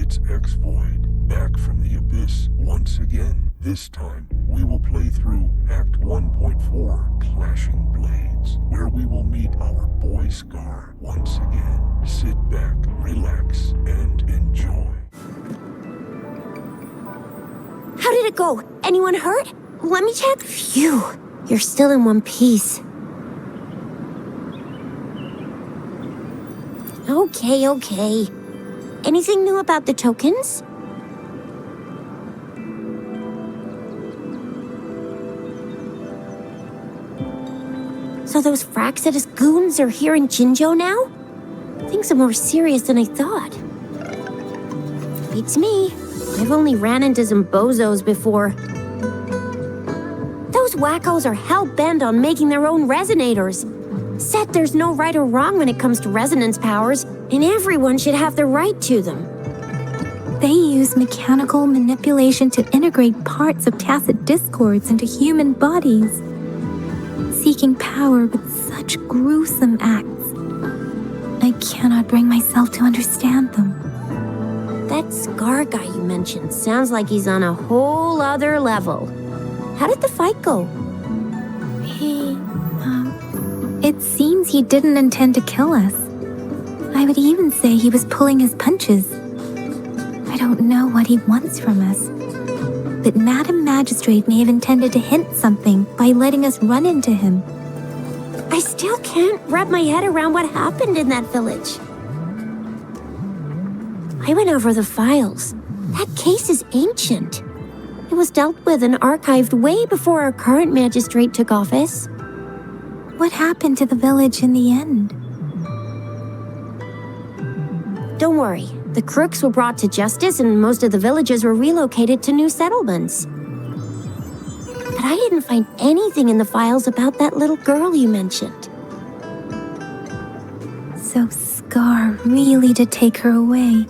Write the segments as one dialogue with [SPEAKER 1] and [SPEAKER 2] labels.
[SPEAKER 1] It's XvoiD, back from the abyss once again. This time, we will play through Act 1.4, Clashing Blades, where we will meet our boy Scar once again. Sit back, relax, and enjoy.
[SPEAKER 2] How did it go? Anyone hurt? Let me check. Phew, you're still in one piece. Okay. Anything new about the tokens? So those Fraxidus goons are here in Jinzhou now? Things are more serious than I thought. Beats me. I've only ran into some bozos before. Those wackos are hell-bent on making their own resonators. Said there's no right or wrong when it comes to resonance powers, and everyone should have the right to them.
[SPEAKER 3] They use mechanical manipulation to integrate parts of tacit discords into human bodies, seeking power with such gruesome acts. I cannot bring myself to understand them.
[SPEAKER 2] That Scar guy you mentioned sounds like he's on a whole other level. How did the fight go?
[SPEAKER 3] It seems he didn't intend to kill us. I would even say he was pulling his punches. I don't know what he wants from us. But Madam Magistrate may have intended to hint something by letting us run into him.
[SPEAKER 2] I still can't wrap my head around what happened in that village. I went over the files. That case is ancient. It was dealt with and archived way before our current magistrate took office.
[SPEAKER 3] What happened to the village in the end?
[SPEAKER 2] Don't worry. The crooks were brought to justice and most of the villagers were relocated to new settlements. But I didn't find anything in the files about that little girl you mentioned.
[SPEAKER 3] So Scar really did take her away.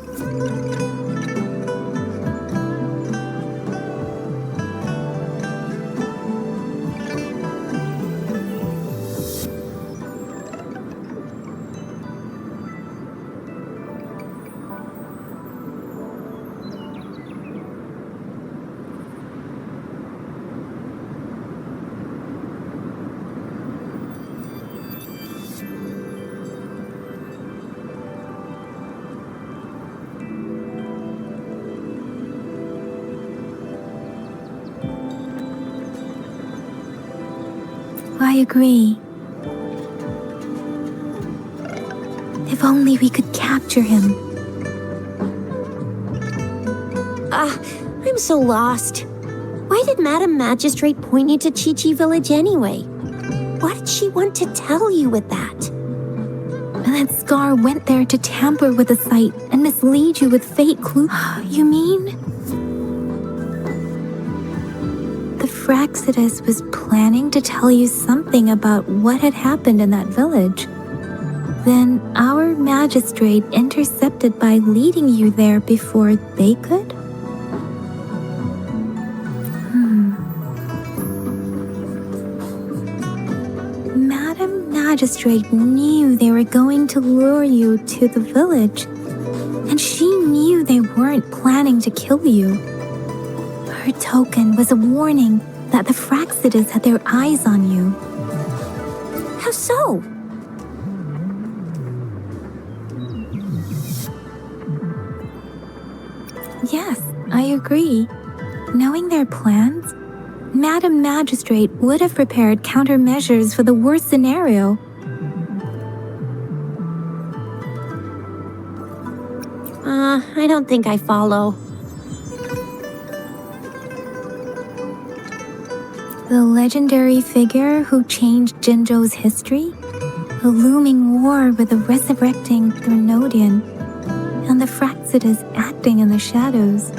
[SPEAKER 3] I agree. If only we could capture him.
[SPEAKER 2] I'm so lost. Why did Madam Magistrate point you to Chi-Chi Village anyway? What did she want to tell you with that?
[SPEAKER 3] And that Scar went there to tamper with the site and mislead you with fake clues. You mean? The Fraxidus was planning to tell you something about what had happened in that village. Then our magistrate intercepted by leading you there before they could? Madam Magistrate knew they were going to lure you to the village, and she knew they weren't planning to kill you. Her token was a warning that the Fraxidus had their eyes on you.
[SPEAKER 2] How so?
[SPEAKER 3] Yes, I agree. Knowing their plans, Madam Magistrate would have prepared countermeasures for the worst scenario.
[SPEAKER 2] I don't think I follow.
[SPEAKER 3] The legendary figure who changed Jinzhou's history? The looming war with the resurrecting Threnodian, and the Fraxidus acting in the shadows.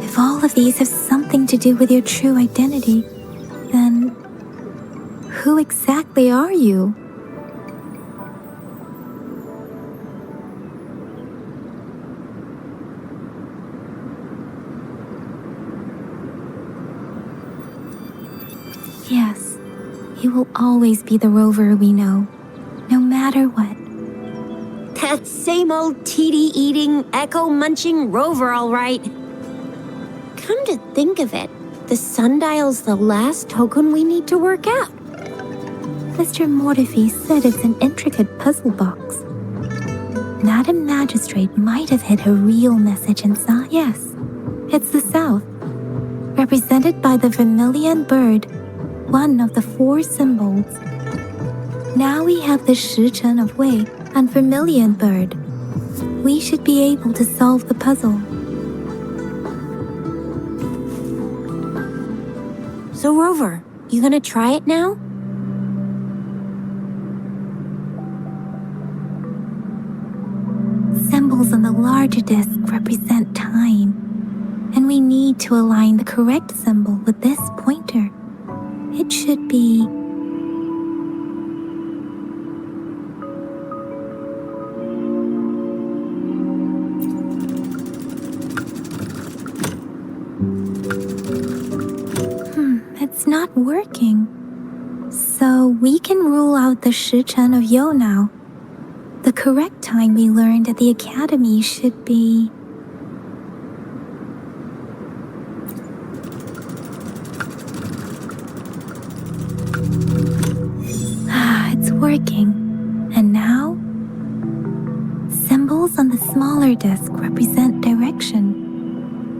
[SPEAKER 3] If all of these have something to do with your true identity, then who exactly are you? Yes, you will always be the Rover we know, no matter what.
[SPEAKER 2] That same old TD-eating, echo-munching Rover, all right. Come to think of it, the sundial's the last token we need to work out.
[SPEAKER 3] Mr. Mortefi said it's an intricate puzzle box. Madam Magistrate might have hid her real message inside. Yes, it's the South, represented by the vermilion bird, one of the 4 symbols. Now we have the Shichen of Wei and vermilion bird. We should be able to solve the puzzle.
[SPEAKER 2] So Rover, you gonna try it now?
[SPEAKER 3] Symbols on the larger disc represent time, and we need to align the correct symbol with this pointer. It should be... It's not working. So we can rule out the Shichen of Yo now. The correct time we learned at the academy should be... It's working. And now? Symbols on the smaller disc represent direction.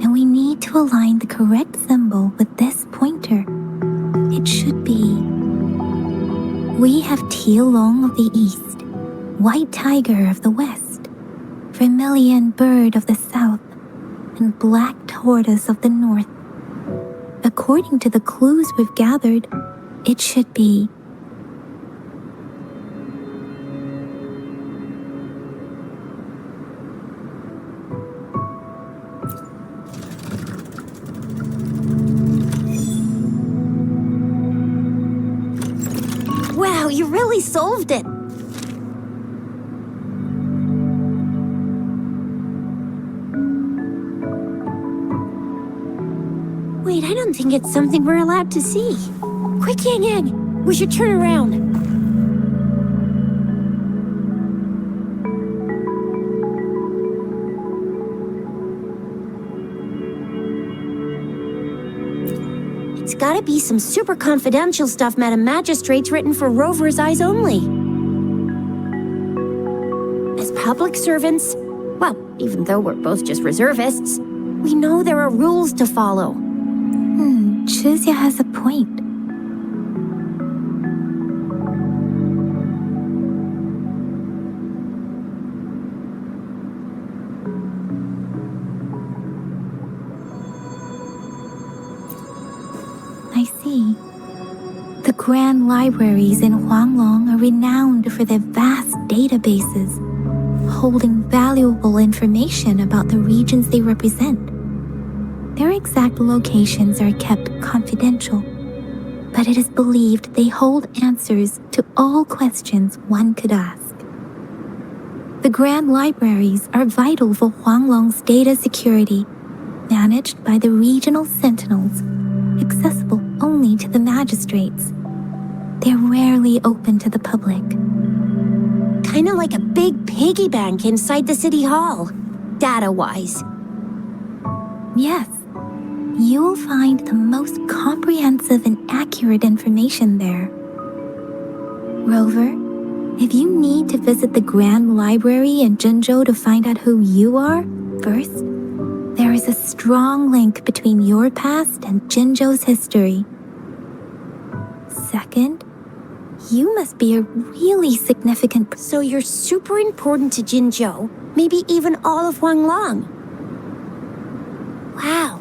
[SPEAKER 3] And we need to align the correct symbol with this pointer. It should be... We have Tialong of the East, White Tiger of the West, Vermilion Bird of the South, and Black Tortoise of the North. According to the clues we've gathered, it should be...
[SPEAKER 2] Wow, you really solved it! Wait, I don't think it's something we're allowed to see. Quick, Yang Yang! We should turn around. It's gotta be some super confidential stuff Madam Magistrate's written for Rover's eyes only. As public servants, well, even though we're both just reservists, we know there are rules to follow.
[SPEAKER 3] Chizia has a point. I see. The grand libraries in Huanglong are renowned for their vast databases, holding valuable information about the regions they represent. Their exact locations are kept confidential, but it is believed they hold answers to all questions one could ask. The grand libraries are vital for Huanglong's data security, managed by the regional sentinels, accessible only to the magistrates. They're rarely open to the public.
[SPEAKER 2] Kinda like a big piggy bank inside the city hall, data-wise.
[SPEAKER 3] Yes, you will find the most comprehensive and accurate information there. Rover, if you need to visit the Grand Library in Jinzhou to find out who you are, first, there is a strong link between your past and Jinzhou's history. Second, you must be a really significant...
[SPEAKER 2] So you're super important to Jinzhou, maybe even all of Huanglong. Wow,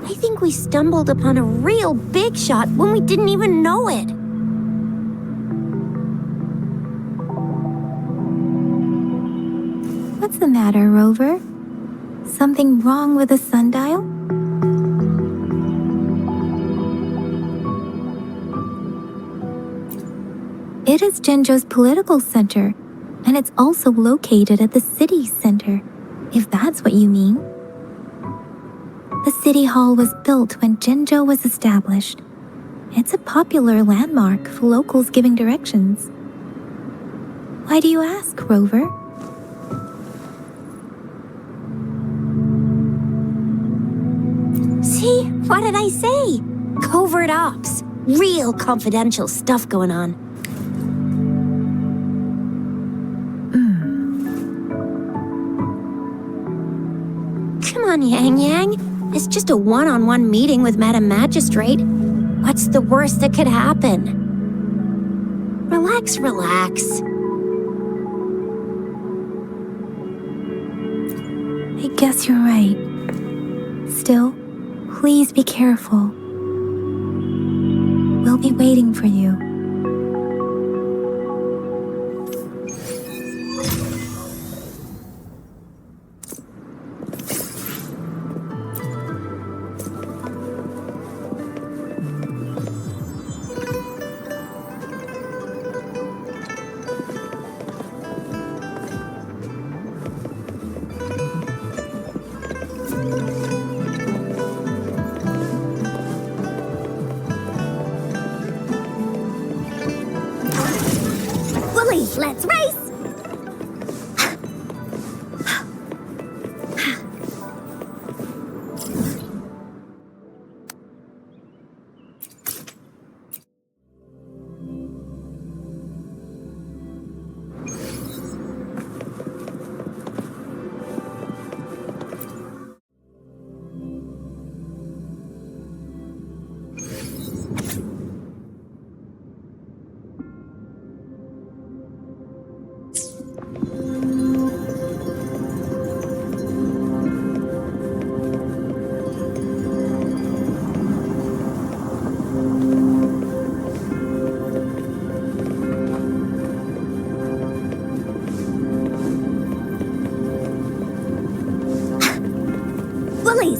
[SPEAKER 2] I think we stumbled upon a real big shot when we didn't even know it.
[SPEAKER 3] What's the matter, Rover? Something wrong with the sundial? It is Jinzhou's political center, and it's also located at the city center, if that's what you mean. The city hall was built when Jinzhou was established. It's a popular landmark for locals giving directions. Why do you ask, Rover?
[SPEAKER 2] See? What did I say? Covert ops. Real confidential stuff going on. Come on, Yang Yang. It's just a one-on-one meeting with Madam Magistrate. What's the worst that could happen? Relax, relax.
[SPEAKER 3] I guess you're right. Still, please be careful. We'll be waiting for you.
[SPEAKER 2] Let's race!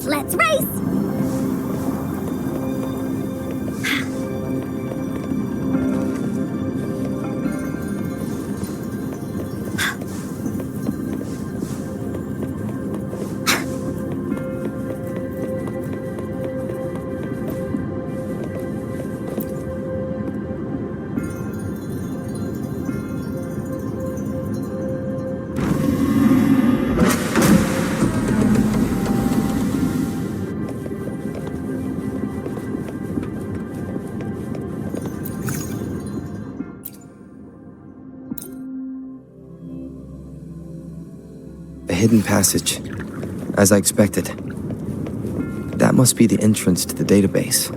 [SPEAKER 2] Let's race!
[SPEAKER 4] A hidden passage, as I expected. That must be the entrance to the database.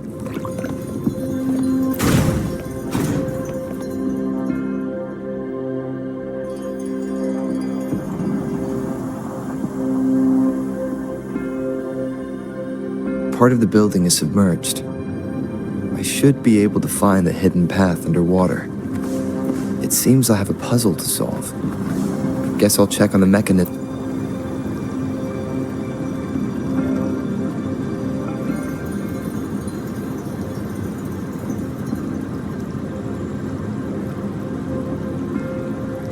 [SPEAKER 4] Part of the building is submerged. I should be able to find the hidden path underwater. It seems I have a puzzle to solve. Guess I'll check on the mechanism.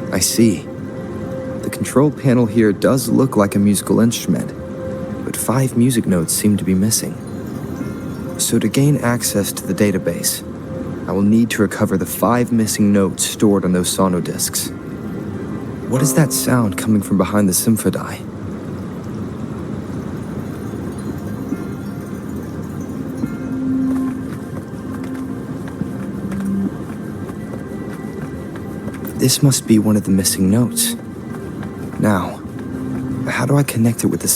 [SPEAKER 4] I see. The control panel here does look like a musical instrument, but 5 music notes seem to be missing. So to gain access to the database, I will need to recover the 5 missing notes stored on those sonodiscs. What is that sound coming from behind the XvoiD? This must be one of the missing notes. Now, how do I connect it with the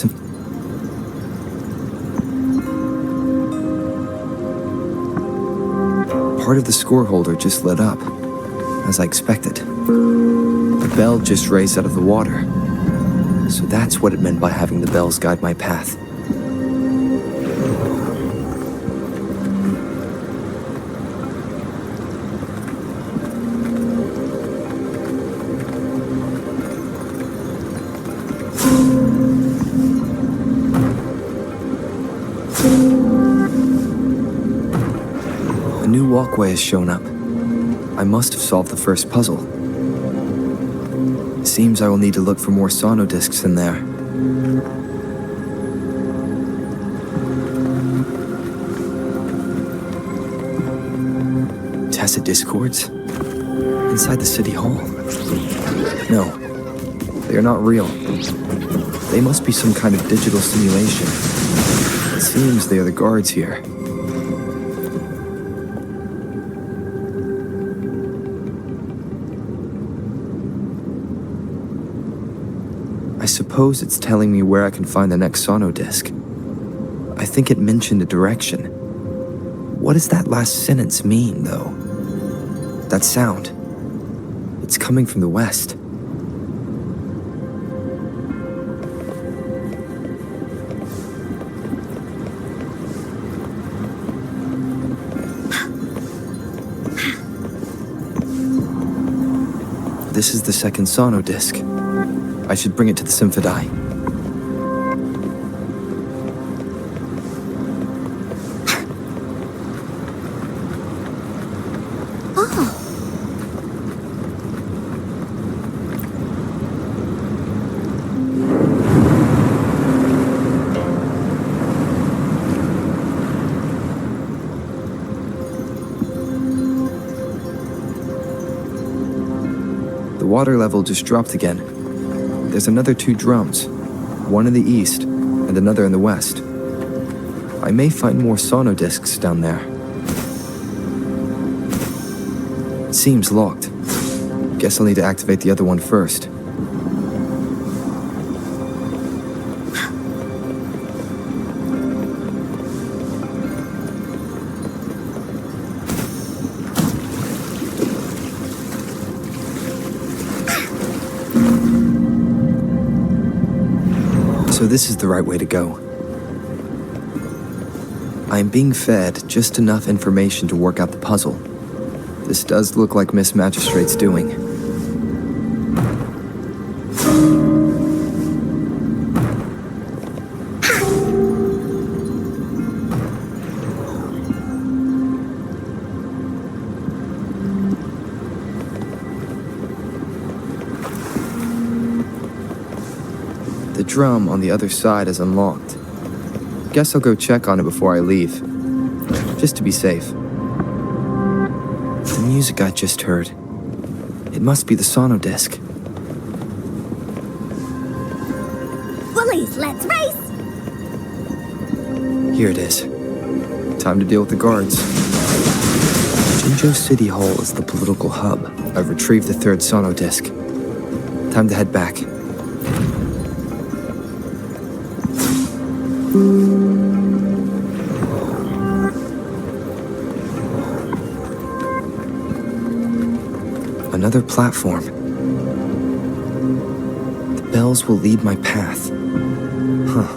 [SPEAKER 4] Part of the score holder just lit up, as I expected. The bell just raised out of the water. So that's what it meant by having the bells guide my path. A new walkway has shown up. I must have solved the first puzzle. It seems I will need to look for more sonodiscs in there. Tacit discords? Inside the city hall? No, they are not real. They must be some kind of digital simulation. It seems they are the guards here. I suppose it's telling me where I can find the next sono disc. I think it mentioned a direction. What does that last sentence mean, though? That sound. It's coming from the west. This is the second sono disc. I should bring it to the XvoiD. The water level just dropped again. There's another 2 drums, one in the east and another in the west. I may find more sono discs down there. It seems locked. Guess I'll need to activate the other one first. So this is the right way to go. I am being fed just enough information to work out the puzzle. This does look like Miss Magistrate's doing. The drum on the other side is unlocked. Guess I'll go check on it before I leave, just to be safe. The music I just heard. It must be the sono disc.
[SPEAKER 2] Bullies, let's race!
[SPEAKER 4] Here it is. Time to deal with the guards. Jinzhou City Hall is the political hub. I've retrieved the 3rd sono disc. Time to head back. Another platform. The bells will lead my path. Huh.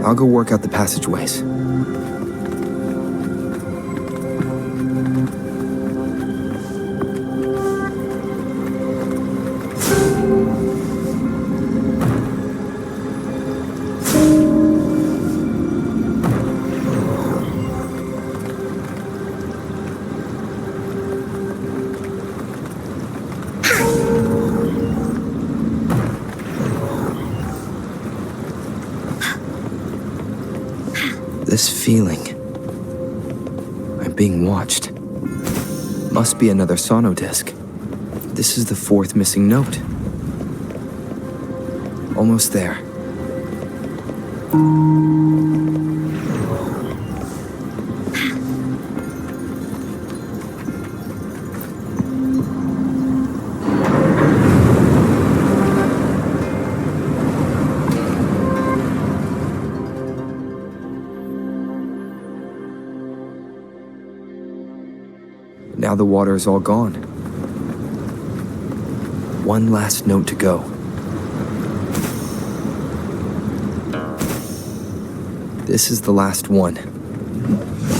[SPEAKER 4] I'll go work out the passageways. This feeling. I'm being watched. Must be another sono disc. This is the 4th missing note. Almost there. Now the water is all gone. One last note to go. This is the last one.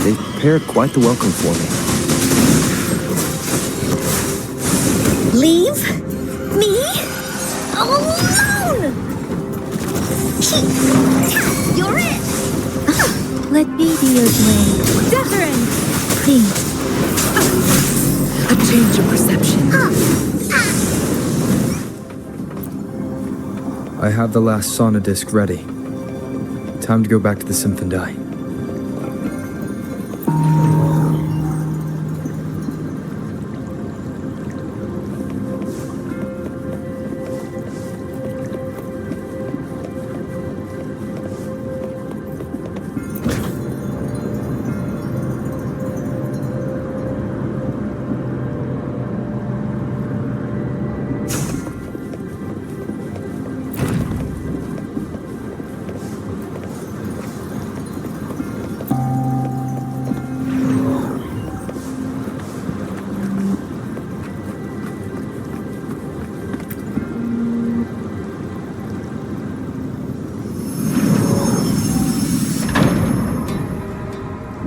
[SPEAKER 4] They've prepared quite the welcome for me.
[SPEAKER 2] Leave me alone! You're it!
[SPEAKER 3] Let me be your blade. Detherin! Please.
[SPEAKER 5] A change of perception.
[SPEAKER 4] I have the last sono disc ready. Time to go back to the XvoiD.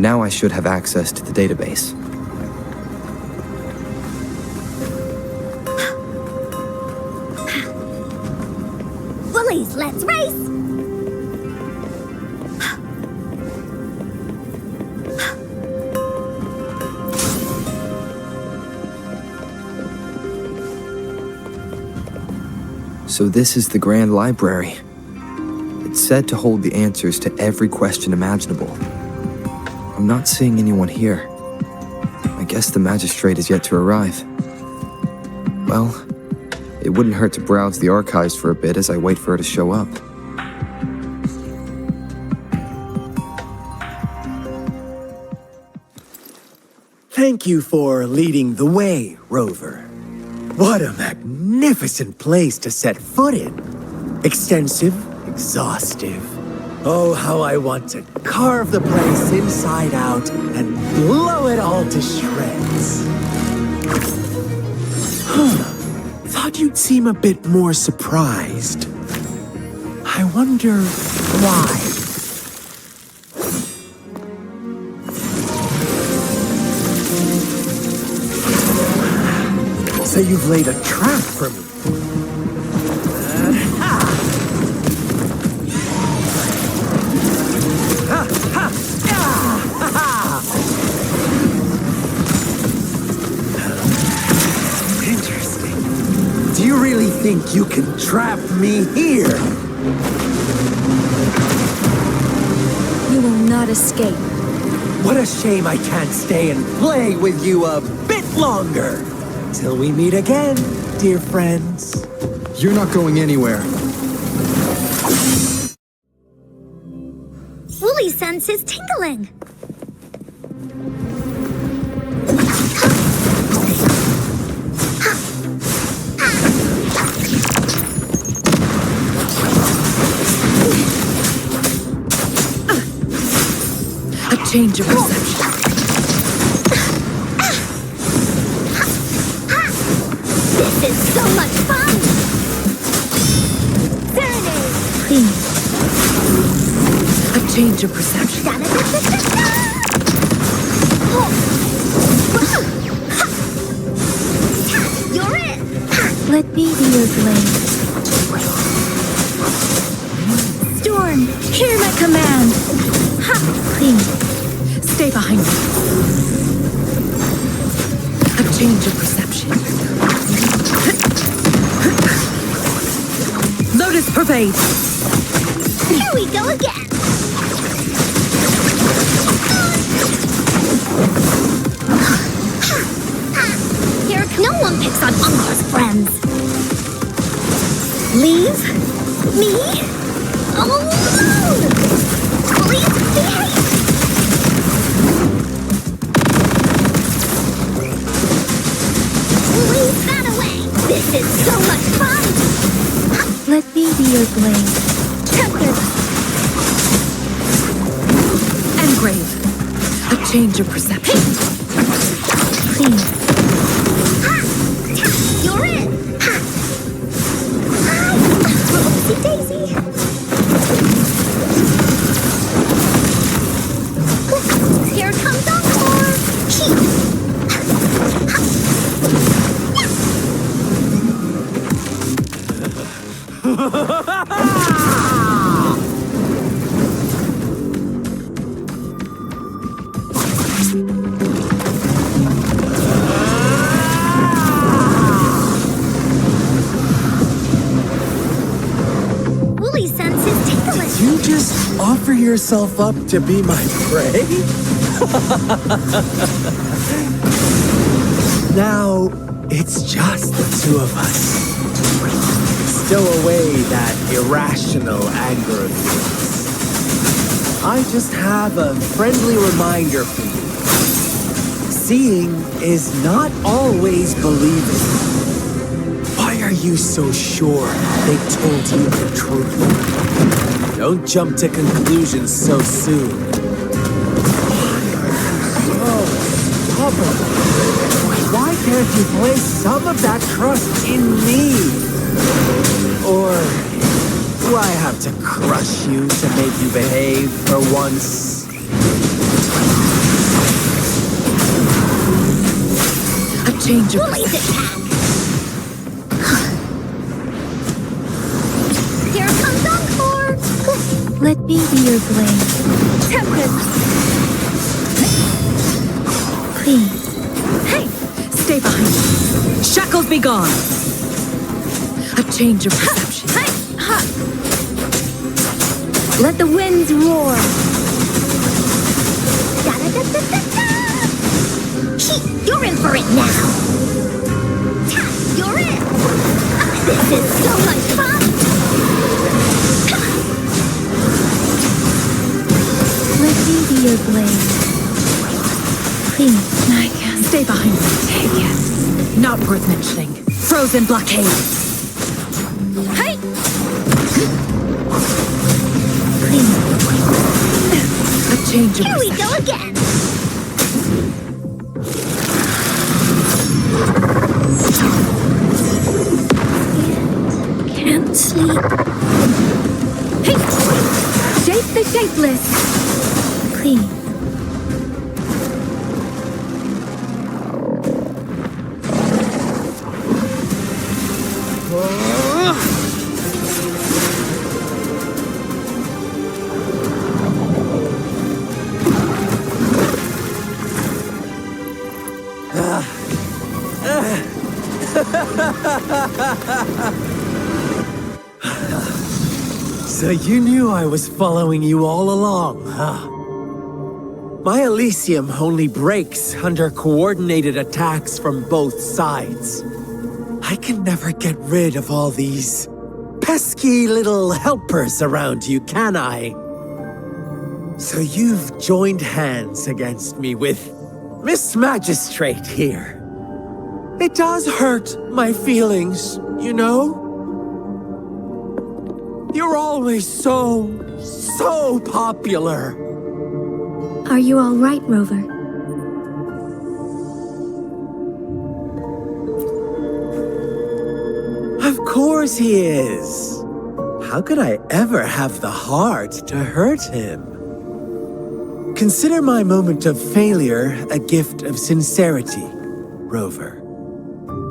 [SPEAKER 4] Now I should have access to the database.
[SPEAKER 2] Woolies, let's race!
[SPEAKER 4] So this is the Grand Library. It's said to hold the answers to every question imaginable. I'm not seeing anyone here. I guess the magistrate is yet to arrive. Well, it wouldn't hurt to browse the archives for a bit as I wait for her to show up.
[SPEAKER 6] Thank you for leading the way, Rover. What a magnificent place to set foot in. Extensive, exhaustive. Oh, how I want to carve the place inside out and blow it all to shreds. Thought you'd seem a bit more surprised. I wonder why. So you've laid a trap for me. Interesting. Do you really think you can trap me here?
[SPEAKER 5] You will not escape.
[SPEAKER 6] What a shame I can't stay and play with you a bit longer. Till we meet again, dear friends.
[SPEAKER 4] You're not going anywhere.
[SPEAKER 2] Woolie's sense is tingling.
[SPEAKER 5] A change of perception.
[SPEAKER 2] This is so much fun! Serenade!
[SPEAKER 5] Please. A change of perception.
[SPEAKER 2] Da-da-da-da-da-da! You're it!
[SPEAKER 3] Let me be your blade. Storm, hear my command. Ha! Please.
[SPEAKER 5] Stay behind me. A change of perception. Lotus pervade.
[SPEAKER 2] Here we go again! Here, no one picks on Uncle's friends. Leave me alone! Please behave! Leave that away! This is so much fun!
[SPEAKER 3] Let me be your blade.
[SPEAKER 5] Engrave. A change of perception.
[SPEAKER 3] Please.
[SPEAKER 2] You're it! Oopsie daisy! Here comes Encore! Woolie's sense is tingling.
[SPEAKER 6] You just offer yourself up to be my prey? Now, it's just the two of us. Stow away that irrational anger of yours. I just have a friendly reminder for you. Seeing is not always believing. Why are you so sure they told you the truth? Don't jump to conclusions so soon. Oh, stubborn. Why can't you place some of that trust in me? Or do I have to crush you to make you behave for once?
[SPEAKER 5] change of
[SPEAKER 2] Bully the
[SPEAKER 5] perception.
[SPEAKER 2] pack! Here comes Encore!
[SPEAKER 3] Let me be your blade.
[SPEAKER 2] Tempest!
[SPEAKER 3] Please.
[SPEAKER 5] Hey! Stay behind me. Shackles be gone. A change of perception.
[SPEAKER 2] Let the winds roar! Da-da-da-da-da-da! You're in for it now! You're in! This is so much fun!
[SPEAKER 3] Let me be your blade. Please.
[SPEAKER 5] I can't. Stay behind me. Yes. Not worth mentioning. Frozen blockade.
[SPEAKER 2] Hey!
[SPEAKER 3] Please.
[SPEAKER 5] A change of
[SPEAKER 2] Here we
[SPEAKER 5] perception.
[SPEAKER 2] go again!
[SPEAKER 3] Can't sleep.
[SPEAKER 2] Hey! Shape the shapeless!
[SPEAKER 3] Please.
[SPEAKER 6] So you knew I was following you all along, huh? My Elysium only breaks under coordinated attacks from both sides. I can never get rid of all these pesky little helpers around you, can I? So you've joined hands against me with Miss Magistrate here. It does hurt my feelings, you know? You're always so popular.
[SPEAKER 3] Are you all right, Rover?
[SPEAKER 6] Of course he is. How could I ever have the heart to hurt him? Consider my moment of failure a gift of sincerity, Rover.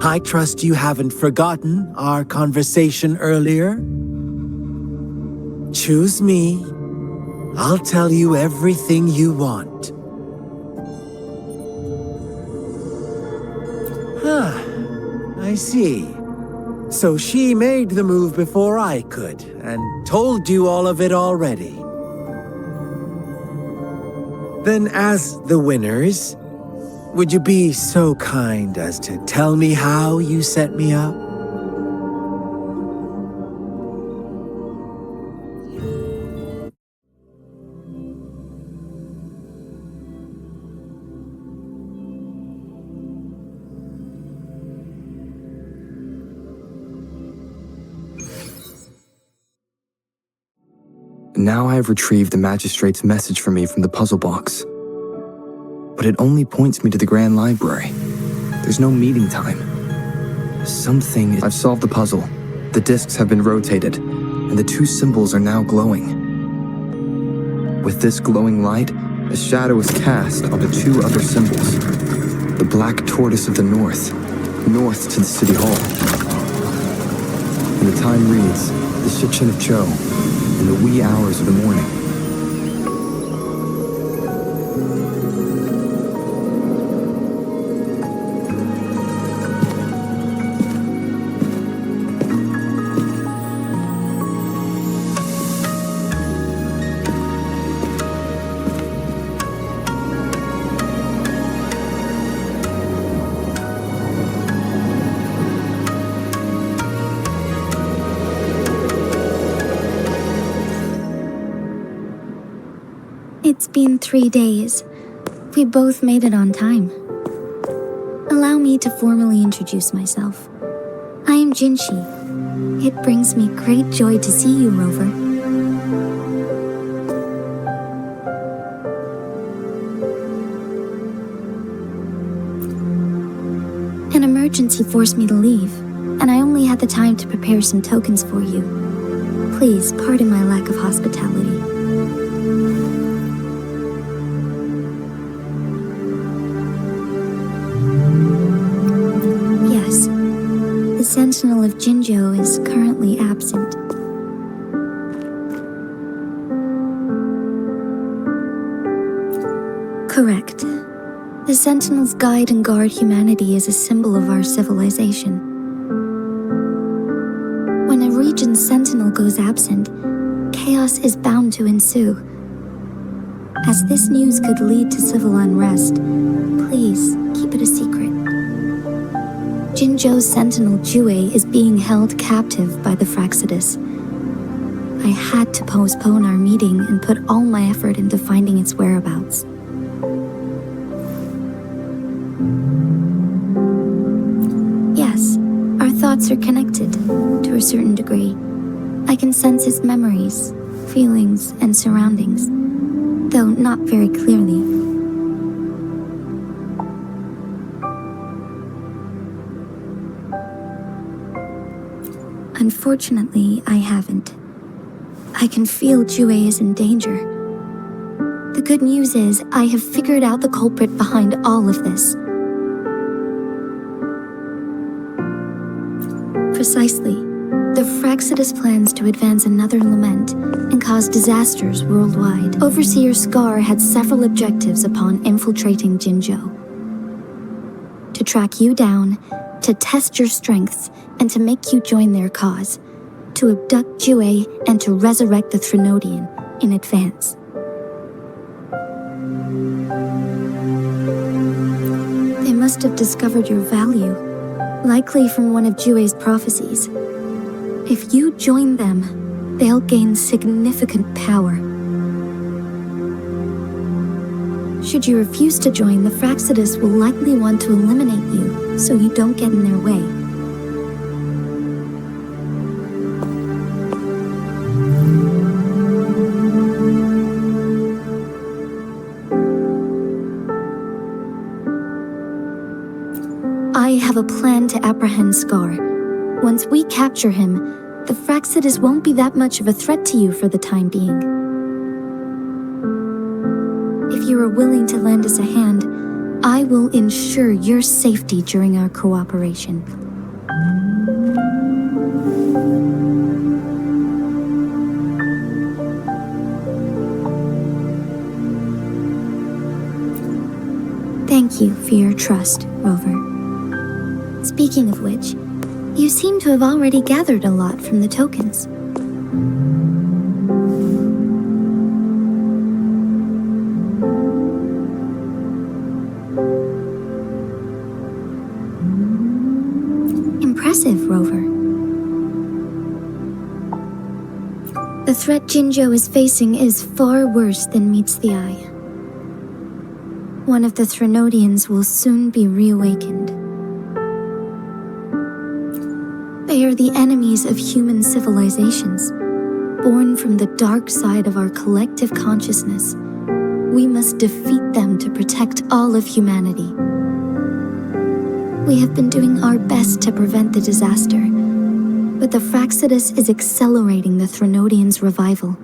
[SPEAKER 6] I trust you haven't forgotten our conversation earlier. Choose me. I'll tell you everything you want. I see. So she made the move before I could, and told you all of it already. Then as the winners, would you be so kind as to tell me how you set me up?
[SPEAKER 4] Now I have retrieved the magistrate's message for me from the puzzle box. But it only points me to the Grand Library. There's no meeting time. I've solved the puzzle. The discs have been rotated, and the two symbols are now glowing. With this glowing light, a shadow is cast onto two other symbols. The black tortoise of the north to the city hall. And the time reads, the Shikshin of Cho, in the wee hours of the morning.
[SPEAKER 3] It's been 3 days. We both made it on time. Allow me to formally introduce myself. I am Jinshi. It brings me great joy to see you, Rover. An emergency forced me to leave, and I only had the time to prepare some tokens for you. Please pardon my lack of hospitality. sentinel of Jinzhou is currently absent. Correct. The sentinels guide and guard humanity as a symbol of our civilization. When a region's sentinel goes absent, chaos is bound to ensue. As this news could lead to civil unrest, please keep it a secret. Jinzhou's sentinel WuWa is being held captive by the Fraxidus. I had to postpone our meeting and put all my effort into finding its whereabouts. Yes, our thoughts are connected, to a certain degree. I can sense his memories, feelings, and surroundings, though not very clearly. Unfortunately, I haven't. I can feel WuWa is in danger. The good news is, I have figured out the culprit behind all of this. Precisely. The Fraxidus plans to advance another lament and cause disasters worldwide. Overseer Scar had several objectives upon infiltrating Jinzhou. To track you down, to test your strengths, and to make you join their cause. To abduct WuWa and to resurrect the Threnodian in advance. They must have discovered your value, likely from one of WuWa's prophecies. If you join them, they'll gain significant power. Should you refuse to join, the Fraxidus will likely want to eliminate you so you don't get in their way. I have a plan to apprehend Scar. Once we capture him, the Fraxidus won't be that much of a threat to you for the time being. If you are willing to lend us a hand, I will ensure your safety during our cooperation. Thank you for your trust, Rover. Speaking of which, you seem to have already gathered a lot from the tokens. Impressive, Rover. The threat Jinzhou is facing is far worse than meets the eye. One of the Threnodians will soon be reawakened. They are the enemies of human civilizations, born from the dark side of our collective consciousness. We must defeat them to protect all of humanity. We have been doing our best to prevent the disaster, but the Fraxidus is accelerating the Threnodians' revival.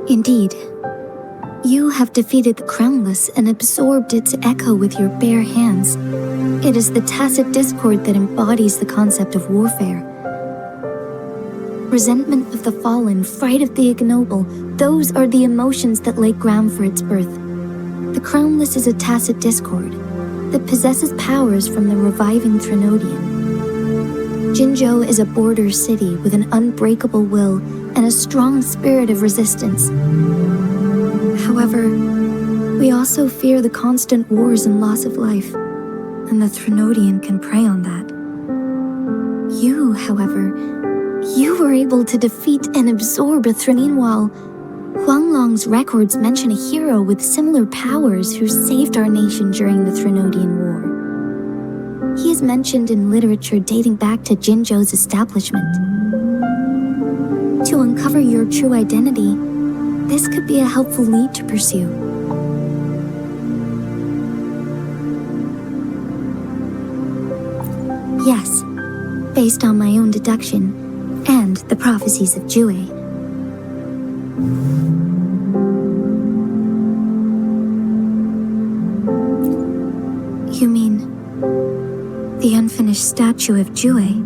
[SPEAKER 3] Indeed, you have defeated the Crownless and absorbed its echo with your bare hands. It is the tacit discord that embodies the concept of warfare. Resentment of the fallen, fright of the ignoble, those are the emotions that lay ground for its birth. The Crownless is a tacit discord that possesses powers from the reviving Threnodian. Jinzhou is a border city with an unbreakable will and a strong spirit of resistance. However, we also fear the constant wars and loss of life, and the Threnodian can prey on that. You, however, you were able to defeat and absorb a Threnodian while Huanglong's records mention a hero with similar powers who saved our nation during the Threnodian War. He is mentioned in literature dating back to Jinzhou's establishment. To uncover your true identity, this could be a helpful lead to pursue. Yes, based on my own deduction and the prophecies of WuWa. The unfinished statue of WuWa.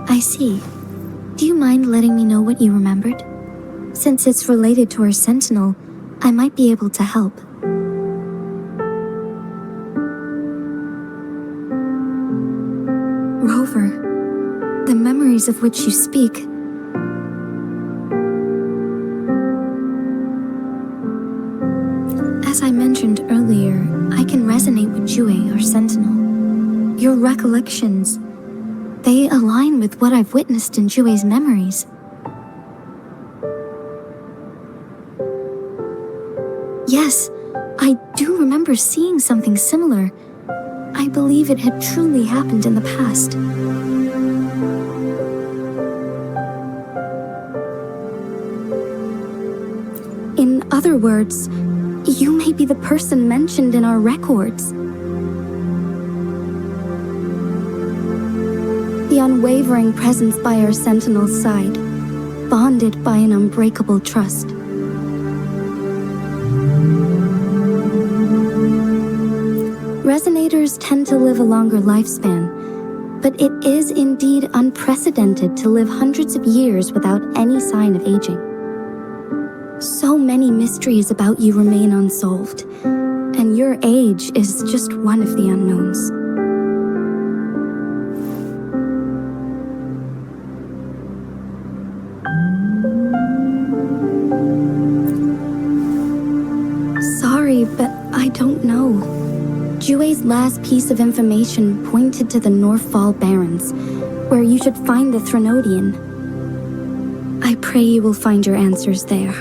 [SPEAKER 3] I see. Do you mind letting me know what you remembered? Since it's related to our sentinel, I might be able to help. Rover, the memories of which you speak. As I mentioned earlier, I can resonate with WuWa, our sentinel. Your recollections, they align with what I've witnessed in WuWa's memories. Yes, I do remember seeing something similar. I believe it had truly happened in the past. In other words, you may be the person mentioned in our records. The unwavering presence by our sentinel's side, bonded by an unbreakable trust. Resonators tend to live a longer lifespan, but it is indeed unprecedented to live hundreds of years without any sign of aging. So many mysteries about you remain unsolved, and your age is just one of the unknowns. Sorry, but I don't know. WuWa's last piece of information pointed to the Northfall Barrens, where you should find the Threnodian. I pray you will find your answers there.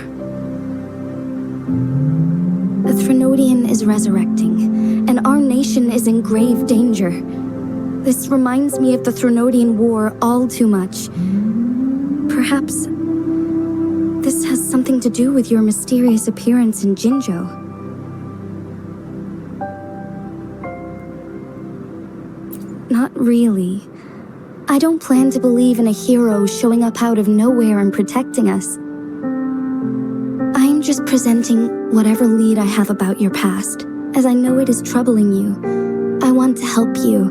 [SPEAKER 3] The Threnodian is resurrecting, and our nation is in grave danger. This reminds me of the Threnodian War all too much. Perhaps this has something to do with your mysterious appearance in Jinzhou. Not really. I don't plan to believe in a hero showing up out of nowhere and protecting us. I'm just presenting whatever lead I have about your past, as I know it is troubling you. I want to help you,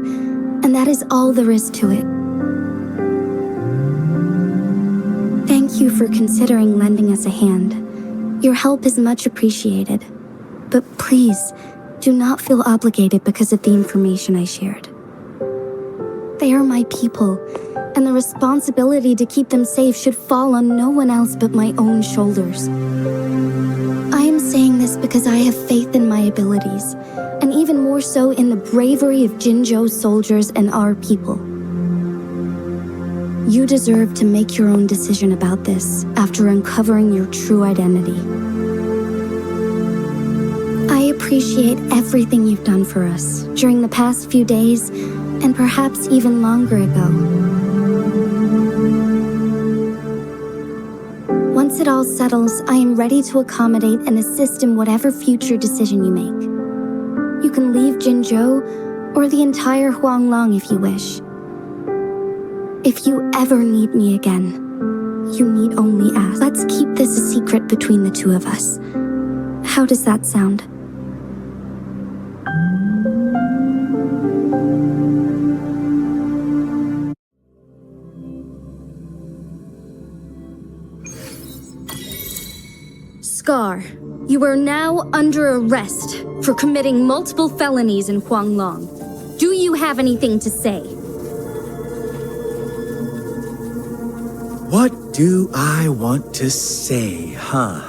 [SPEAKER 3] and that is all there is to it. Thank you for considering lending us a hand. Your help is much appreciated. But please, do not feel obligated because of the information I shared. They are my people, and the responsibility to keep them safe should fall on no one else but my own shoulders. I am saying this because I have faith in my abilities, and even more so in the bravery of Jinzhou's soldiers and our people. You deserve to make your own decision about this after uncovering your true identity. I appreciate everything you've done for us during the past few days, and perhaps even longer ago. Once it all settles, I am ready to accommodate and assist in whatever future decision you make. You can leave Jinzhou or the entire Huanglong if you wish. If you ever need me again, you need only ask. Let's keep this a secret between the two of us. How does that sound? Scar, you are now under arrest for committing multiple felonies in Huanglong. Do you have anything to say?
[SPEAKER 6] What do I want to say, huh?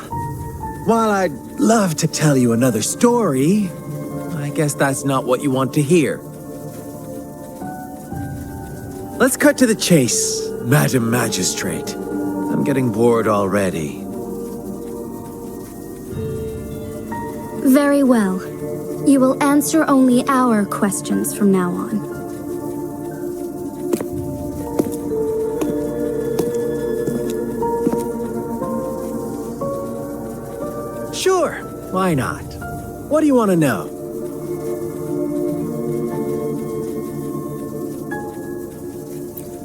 [SPEAKER 6] While I'd love to tell you another story, I guess that's not what you want to hear. Let's cut to the chase, Madam Magistrate. I'm getting bored already.
[SPEAKER 3] Very well. You will answer only our questions from now on.
[SPEAKER 6] Sure, why not? What do you want to know?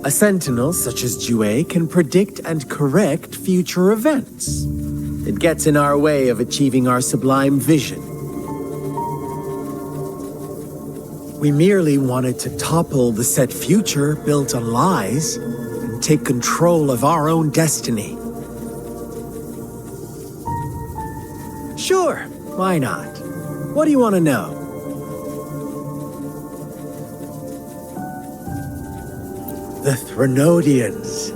[SPEAKER 6] A sentinel such as WuWa can predict and correct future events. It gets in our way of achieving our sublime vision. We merely wanted to topple the set future built on lies and take control of our own destiny. Sure, why not? What do you want to know? The Threnodians.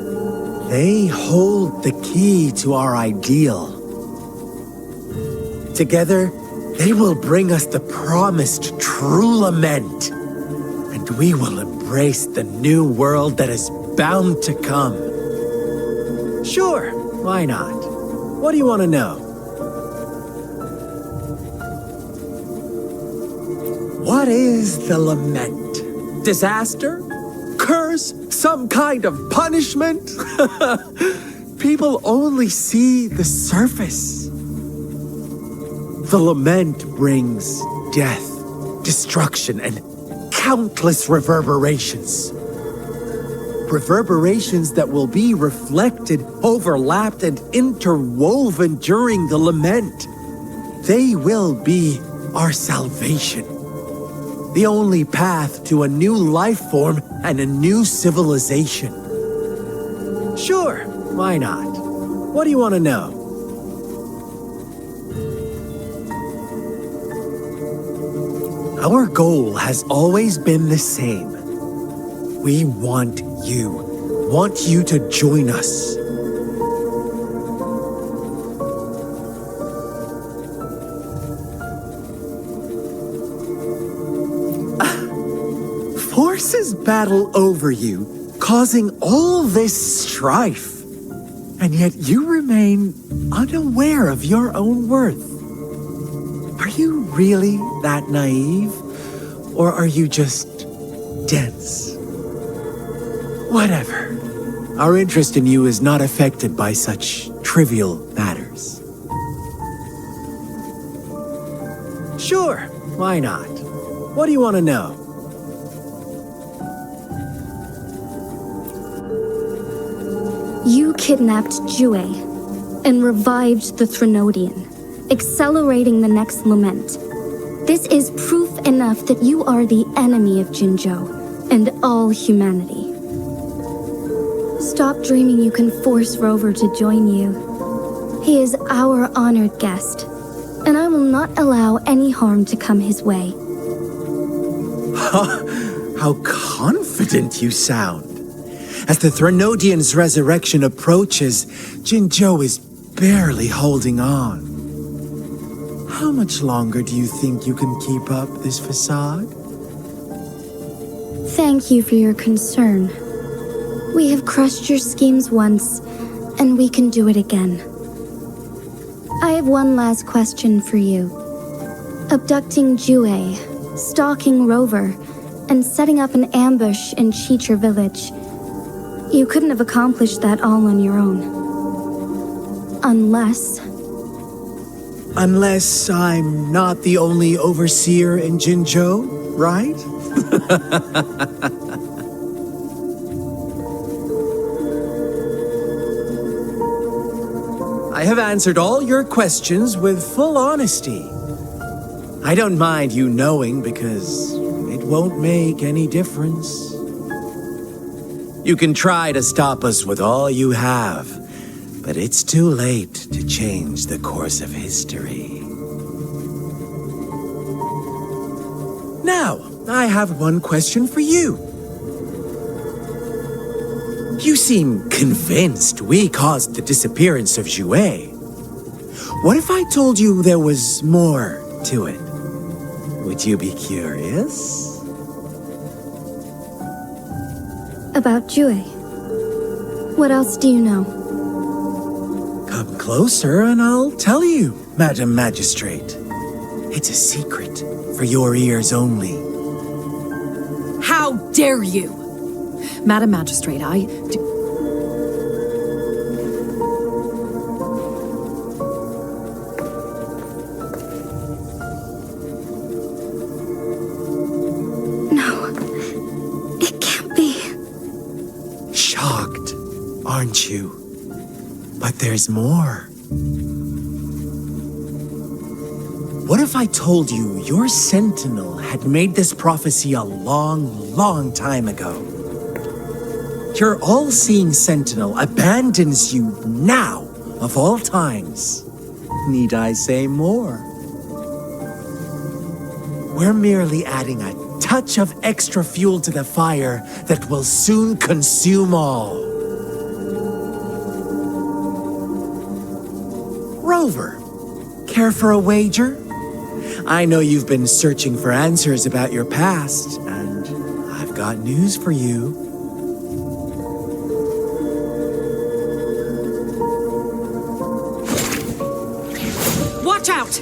[SPEAKER 6] They hold the key to our ideal. Together, they will bring us the promised true lament, and we will embrace the new world that is bound to come. Sure, why not? What do you want to know? What is the lament? Disaster? Curse? Some kind of punishment? People only see the surface. The lament brings death, destruction, and countless reverberations. Reverberations that will be reflected, overlapped, and interwoven during the lament. They will be our salvation. The only path to a new life form and a new civilization. Sure, why not? What do you want to know? Our goal has always been the same. We want you to join us. Forces battle over you, causing all this strife. And yet you remain unaware of your own worth. Are you really that naive? Or are you just dense? Whatever. Our interest in you is not affected by such trivial matters. Sure, why not? What do you want to know?
[SPEAKER 7] You kidnapped WuWa and revived the Threnodian, accelerating the next lament. This is proof enough that you are the enemy of Jinzhou and all humanity. Stop dreaming you can force Rover to join you. He is our honored guest, and I will not allow any harm to come his way.
[SPEAKER 6] How confident you sound. As the Threnodian's resurrection approaches, Jinzhou is barely holding on. How much longer do you think you can keep up this facade?
[SPEAKER 7] Thank you for your concern. We have crushed your schemes once, and we can do it again. I have one last question for you. Abducting WuWa, stalking Rover, and setting up an ambush in Cheater Village. You couldn't have accomplished that all on your own. Unless
[SPEAKER 6] I'm not the only overseer in Jinzhou, right? I have answered all your questions with full honesty. I don't mind you knowing because it won't make any difference. You can try to stop us with all you have, but it's too late to change the course of history. Now, I have one question for you. You seem convinced we caused the disappearance of WuWa. What if I told you there was more to it? Would you be curious?
[SPEAKER 7] about WuWa. What else do you know?
[SPEAKER 6] Come closer and I'll tell you, Madam Magistrate. It's a secret for your ears only.
[SPEAKER 5] How dare you! Madam Magistrate,
[SPEAKER 6] Shocked, aren't you? But there's more. What if I told you your sentinel had made this prophecy a long, long time ago? Your all-seeing sentinel abandons you now, of all times. Need I say more? We're merely adding a touch of extra fuel to the fire that will soon consume all. Rover, care for a wager? I know you've been searching for answers about your past, and I've got news for you.
[SPEAKER 5] Watch out!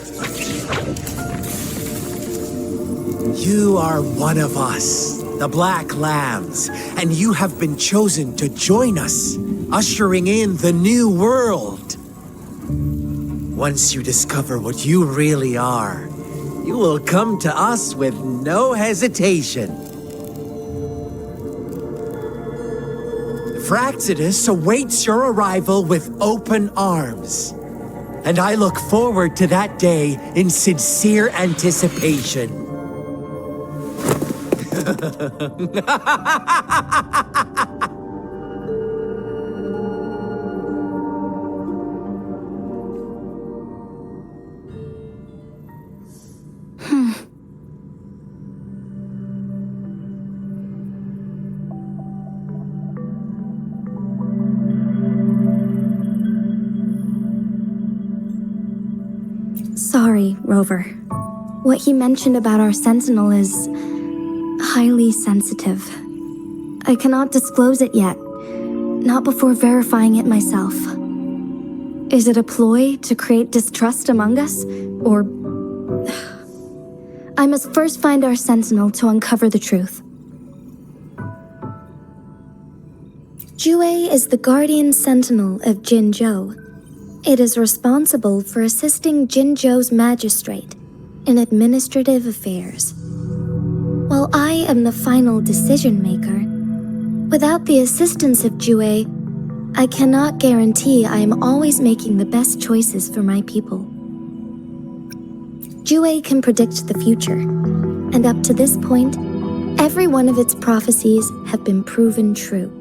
[SPEAKER 6] You are one of us, the Black Lambs, and you have been chosen to join us, ushering in the new world. Once you discover what you really are, you will come to us with no hesitation. Fraxidus awaits your arrival with open arms, and I look forward to that day in sincere anticipation.
[SPEAKER 7] Sorry, Rover. What he mentioned about our sentinel is highly sensitive. I cannot disclose it yet, not before verifying it myself. Is it a ploy to create distrust among us, or... I must first find our sentinel to uncover the truth. WuWa is the guardian sentinel of Jinzhou. It is responsible for assisting Jinzhou's magistrate in administrative affairs. While I am the final decision maker, without the assistance of WuWa, I cannot guarantee I am always making the best choices for my people. WuWa can predict the future, and up to this point, every one of its prophecies have been proven true.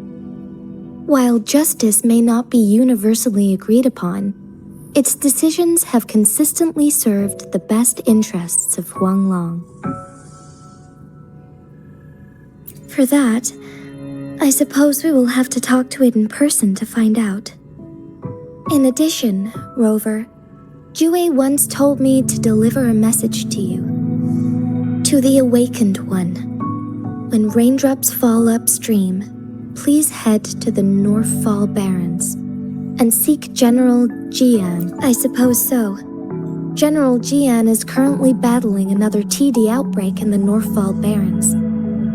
[SPEAKER 7] While justice may not be universally agreed upon, its decisions have consistently served the best interests of Huanglong. For that, I suppose we will have to talk to it in person to find out. In addition, Rover, WuWa once told me to deliver a message to you. To the Awakened One. When raindrops fall upstream, please head to the Northfall Barrens and seek General Jian. I suppose so. General Jian is currently battling another TD outbreak in the Northfall Barrens,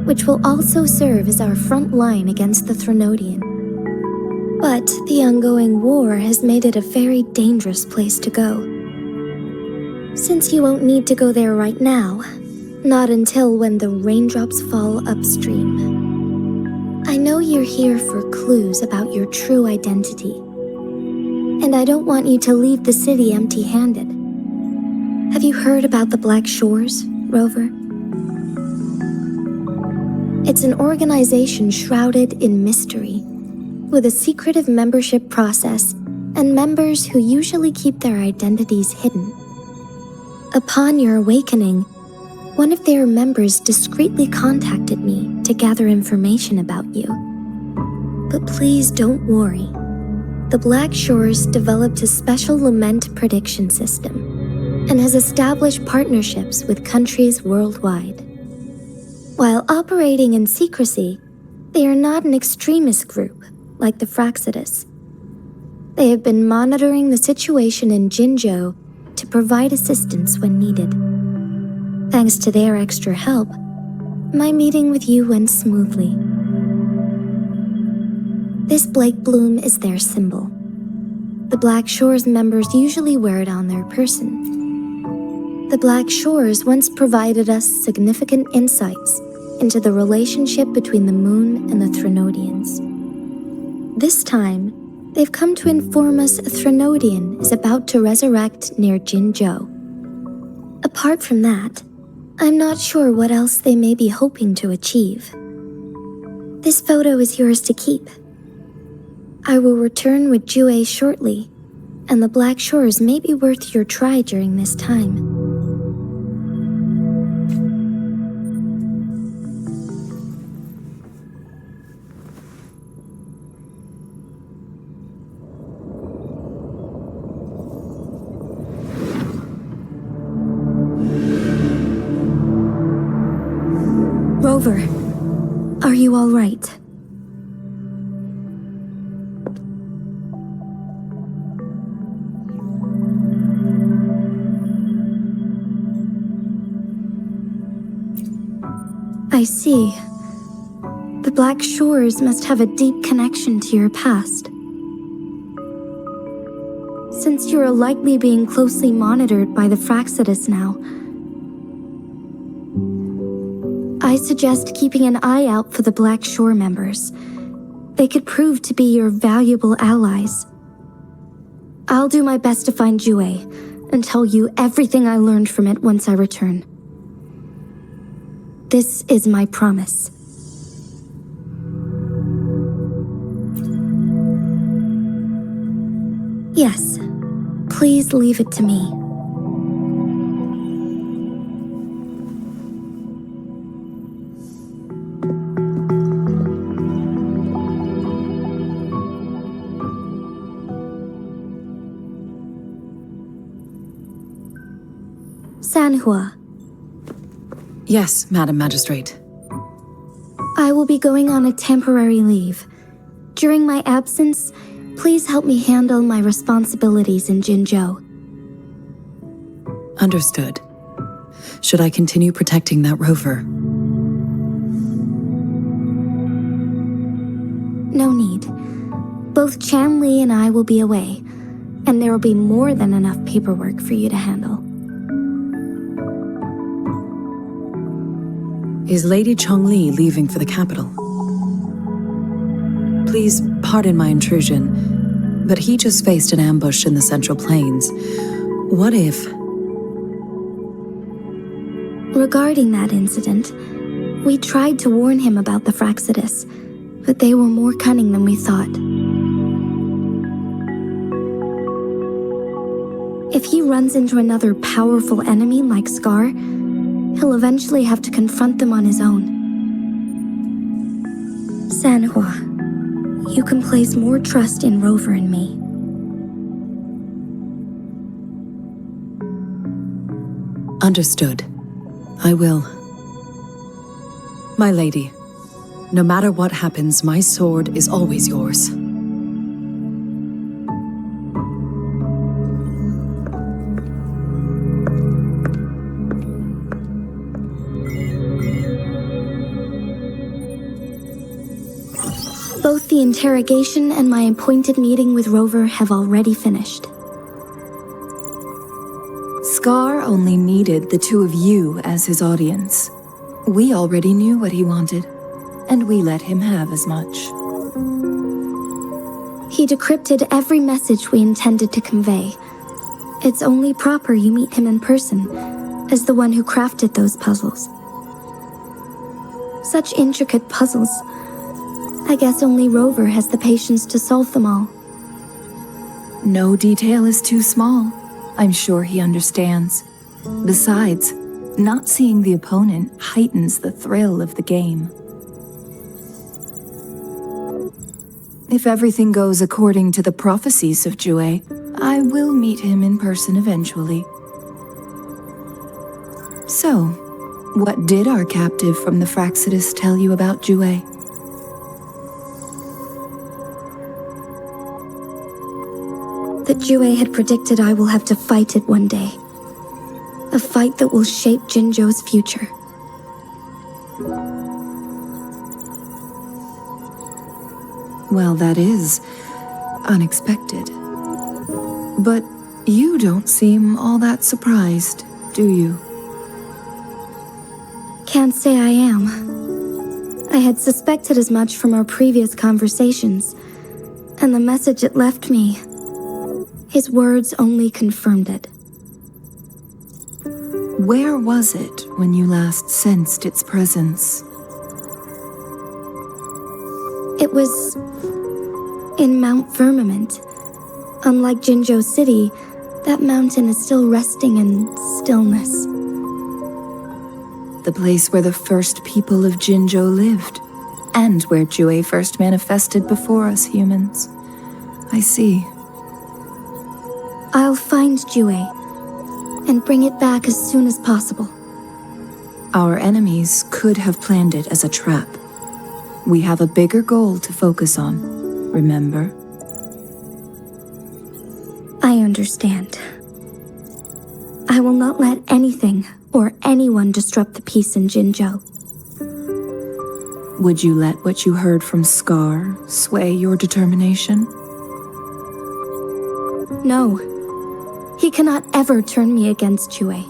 [SPEAKER 7] which will also serve as our front line against the Threnodian. But the ongoing war has made it a very dangerous place to go. Since you won't need to go there right now, not until when the raindrops fall upstream. I know you're here for clues about your true identity, and I don't want you to leave the city empty-handed. Have you heard about the Black Shores, Rover? It's an organization shrouded in mystery, with a secretive membership process and members who usually keep their identities hidden. Upon your awakening, one of their members discreetly contacted me to gather information about you. But please don't worry. The Black Shores developed a special lament prediction system and has established partnerships with countries worldwide. While operating in secrecy, they are not an extremist group like the Fraxidus. They have been monitoring the situation in Jinzhou to provide assistance when needed. Thanks to their extra help, my meeting with you went smoothly. This Blake Bloom is their symbol. The Black Shores members usually wear it on their person. The Black Shores once provided us significant insights into the relationship between the Moon and the Threnodians. This time, they've come to inform us a Threnodian is about to resurrect near Jinzhou. A Apart from that, I'm not sure what else they may be hoping to achieve. This photo is yours to keep. I will return with WuWa shortly, and the Black Shores may be worth your try during this time. Rover, are you all right? I see. The Black Shores must have a deep connection to your past. Since you are likely being closely monitored by the Fraxidus now, I suggest keeping an eye out for the Black Shore members. They could prove to be your valuable allies. I'll do my best to find WuWa and tell you everything I learned from it once I return. This is my promise. Yes, please leave it to me. Sanhua.
[SPEAKER 5] Yes, Madam Magistrate.
[SPEAKER 7] I will be going on a temporary leave. During my absence, please help me handle my responsibilities in Jinzhou.
[SPEAKER 5] Understood. Should I continue protecting that rover?
[SPEAKER 7] No need. Both Chanli and I will be away, and there will be more than enough paperwork for you to handle.
[SPEAKER 5] Is Lady Chongli leaving for the capital? Please pardon my intrusion, but he just faced an ambush in the Central Plains. What if...
[SPEAKER 7] Regarding that incident, we tried to warn him about the Fraxidus, but they were more cunning than we thought. If he runs into another powerful enemy like Scar, he'll eventually have to confront them on his own. Sanhua, you can place more trust in Rover and me.
[SPEAKER 5] Understood. I will. My lady, no matter what happens, my sword is always yours.
[SPEAKER 7] Both the interrogation and my appointed meeting with Rover have already finished.
[SPEAKER 8] Scar only needed the two of you as his audience. We already knew what he wanted, and we let him have as much.
[SPEAKER 7] He decrypted every message we intended to convey. It's only proper you meet him in person, as the one who crafted those puzzles. Such intricate puzzles. I guess only Rover has the patience to solve them all.
[SPEAKER 8] No detail is too small. I'm sure he understands. Besides, not seeing the opponent heightens the thrill of the game. If everything goes according to the prophecies of WuWa, I will meet him in person eventually. So, what did our captive from the Fraxidus tell you about WuWa?
[SPEAKER 7] That WuWa had predicted I will have to fight it one day. A fight that will shape Jinzhou's future.
[SPEAKER 8] Well, that is unexpected. But you don't seem all that surprised, do you?
[SPEAKER 7] Can't say I am. I had suspected as much from our previous conversations, and the message it left me, his words only confirmed it.
[SPEAKER 8] Where was it when you last sensed its presence?
[SPEAKER 7] It was in Mount Firmament. Unlike Jinzhou City, that mountain is still resting in stillness.
[SPEAKER 8] The place where the first people of Jinzhou lived, and where WuWa first manifested before us humans. I see.
[SPEAKER 7] I'll find WuWa and bring it back as soon as possible.
[SPEAKER 8] Our enemies could have planned it as a trap. We have a bigger goal to focus on, remember?
[SPEAKER 7] I understand. I will not let anything or anyone disrupt the peace in Jinzhou.
[SPEAKER 8] Would you let what you heard from Scar sway your determination?
[SPEAKER 7] No. He cannot ever turn me against WuWa.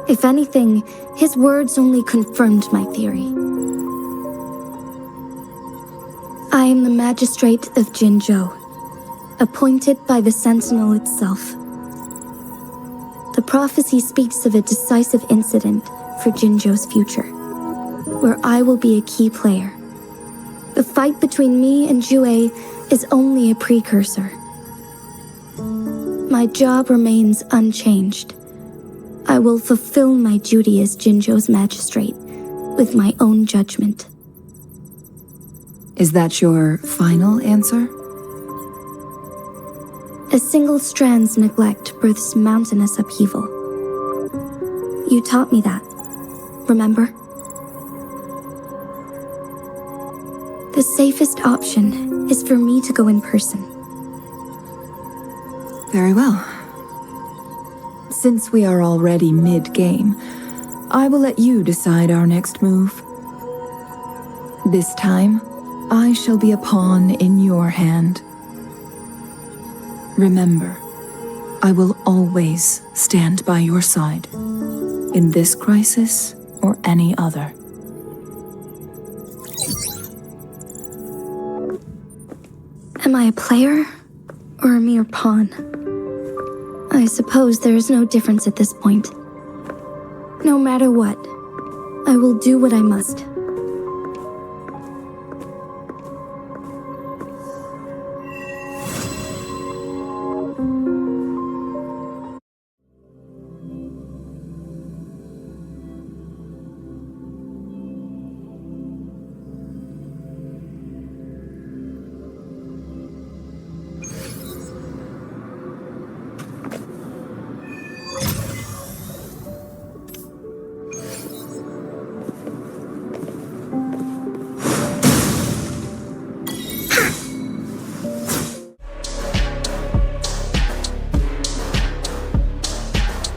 [SPEAKER 7] If anything, his words only confirmed my theory. I am the magistrate of Jinzhou, appointed by the Sentinel itself. The prophecy speaks of a decisive incident for Jinzhou's future, where I will be a key player. The fight between me and WuWa is only a precursor. My job remains unchanged. I will fulfill my duty as Jinzhou's magistrate with my own judgment.
[SPEAKER 8] Is that your final answer?
[SPEAKER 7] A single strand's neglect births mountainous upheaval. You taught me that, remember? The safest option is for me to go in person.
[SPEAKER 8] Very well. Since we are already mid-game, I will let you decide our next move. This time, I shall be a pawn in your hand. Remember, I will always stand by your side, in this crisis or any other.
[SPEAKER 7] Am I a player or a mere pawn? I suppose there is no difference at this point. No matter what, I will do what I must.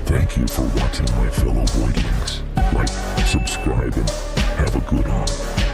[SPEAKER 1] Thank you for watching, my fellow Voidlings. Like, subscribe, and have a good one.